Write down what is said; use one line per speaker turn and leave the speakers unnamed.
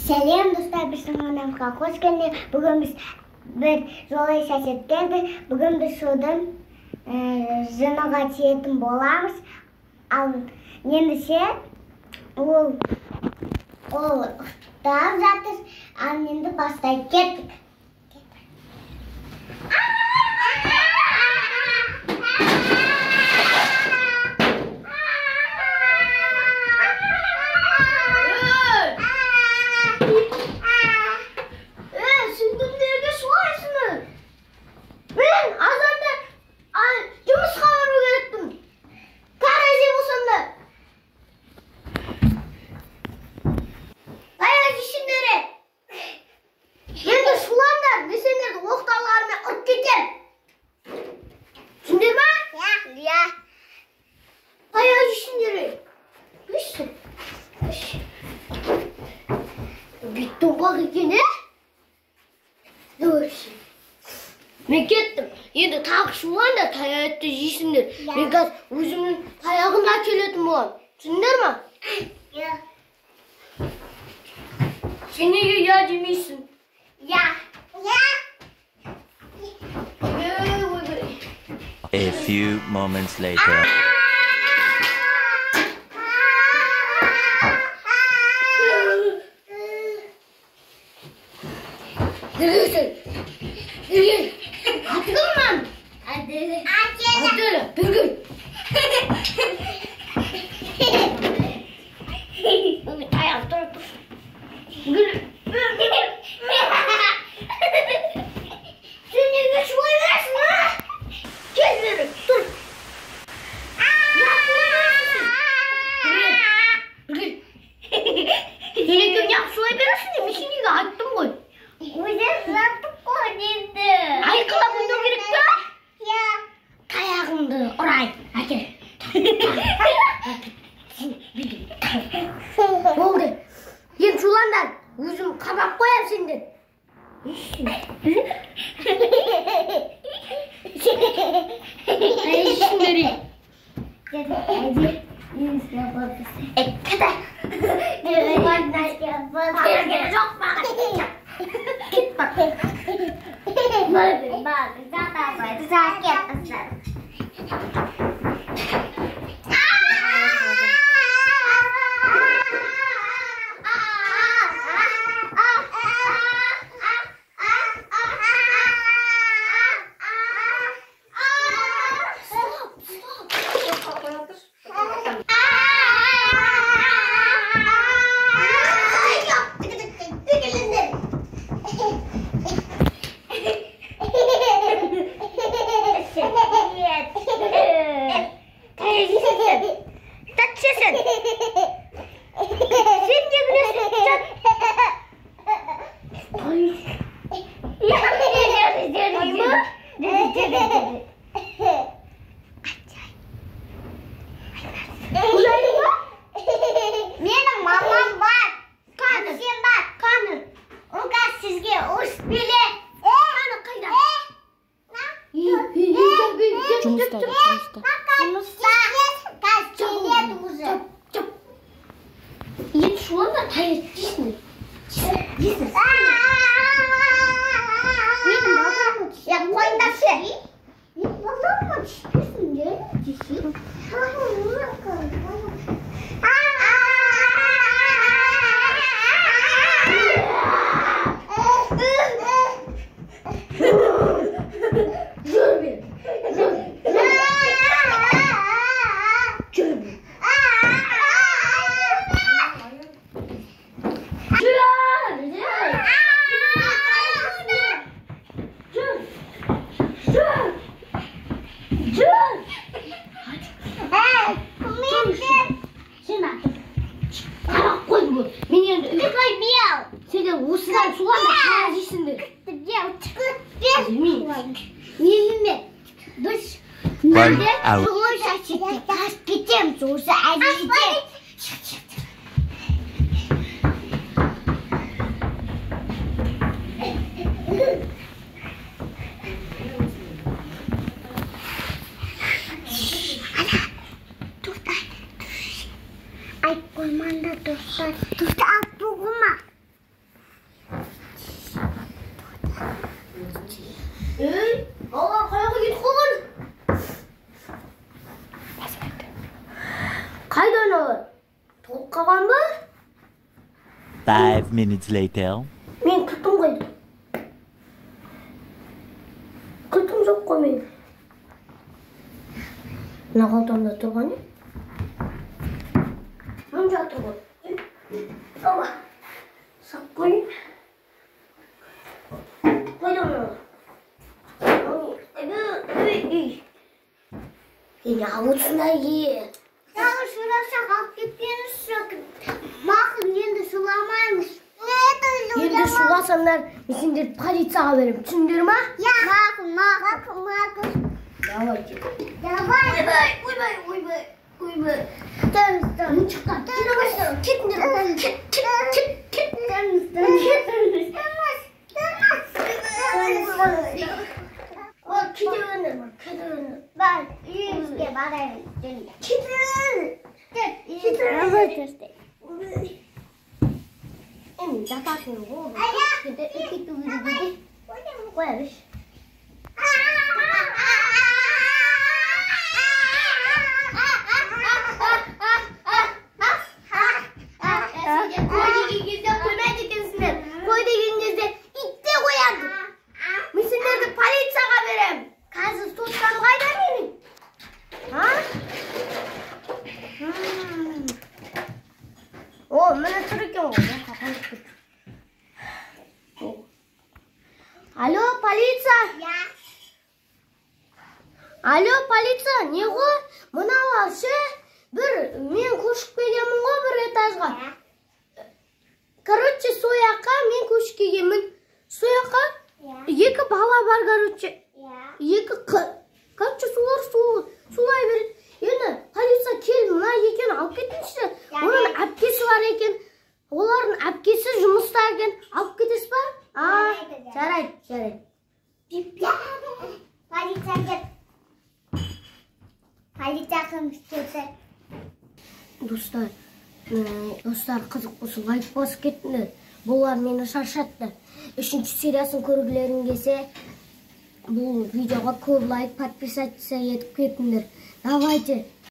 Сәлем достар, біздің каналымызға қош келдіңіздер. Бүгін біз бір жолы шешеткен. Бүгін біз судың жыныға тиетін боламыз. Ал ендіше ол ұқтап жатыр. Ал енді бастай кеттік.
Мен кеттім. Енді тағы шулан да таяқты жейсіңдер. Мен қазір өзімнің таяғымды әкелетін болам. Түсіндіңдер ма? Сен неге я демейсің?
A few moments later.
Болды. Енді шуландар, өзім қабақ қоям сендер.
Менің мамам бар. Сен бар. Ол қазір сізге ұрыс береді.
Жұмыста.
Қазір келеді уже.
Енді шуланда таяқ жейсің.
Менің мамамды қойыңдаршы. Менің мамамды түспесін, жейсің.
Сендер осыдан шуланда қара жейсіңдер.
Біз
One hour.
жолы шашетті. Тас кетеміз осы әдейде. Ay, koymanda dostlar. Tufta at buğuma.
5 minutes later.
Мен кілтім қойды. Кілтім жоқ қой мен. Мына қалтамда тұрған не? Мын жатыр ғой. Оба. Сақ қойын. Қойдым оны. Енді ауытсындай ке.
Тағы сұрасақ алып кетпеңізші. Мақұл, енді сұламаймыз.
Енді суласаңдар, мен сендерді полицияға берем. Түсіндер ма?
Мақұл.
Давайте.
Давай.
Ойбай.
Тұрыңыз.
Шыққан. Кетіңдер. Кете өнер.
Бар, үйімізге барайын.
Енді жататын ғой. Қоя беш. Қой деген кезде қоймайды екенсіңдер. Қой деген кезде ит те қояды. Мен сендерді полицияға берем. Қазір тұтқан қайда менің? О, міне тұр екен ғой. Алло, полиция! Алло, полиция, не ғой? Мынау ше, мен көшіп келемін ғой бір этажға. Короче, сояққа мен көшіп келемін. Сояққа екі бала бар, короче. Екі короче, сулай береді. Енді полиция келді, мына екен алып кетіңізші. Оның әпкесі бар екен. Олардың әпкесі жұмыста екен. Алып кетесіз ба? Жарайды.
Полиция кет. Полиция қылмыс кетті.
Достар қызық болса лайк басып кетіңдер. Бұлар мені шаршатты. 3-ші сериясын көргілерің келсе, бұл видеоға көп лайк, подписаться етіп кетіңдер. Давайте.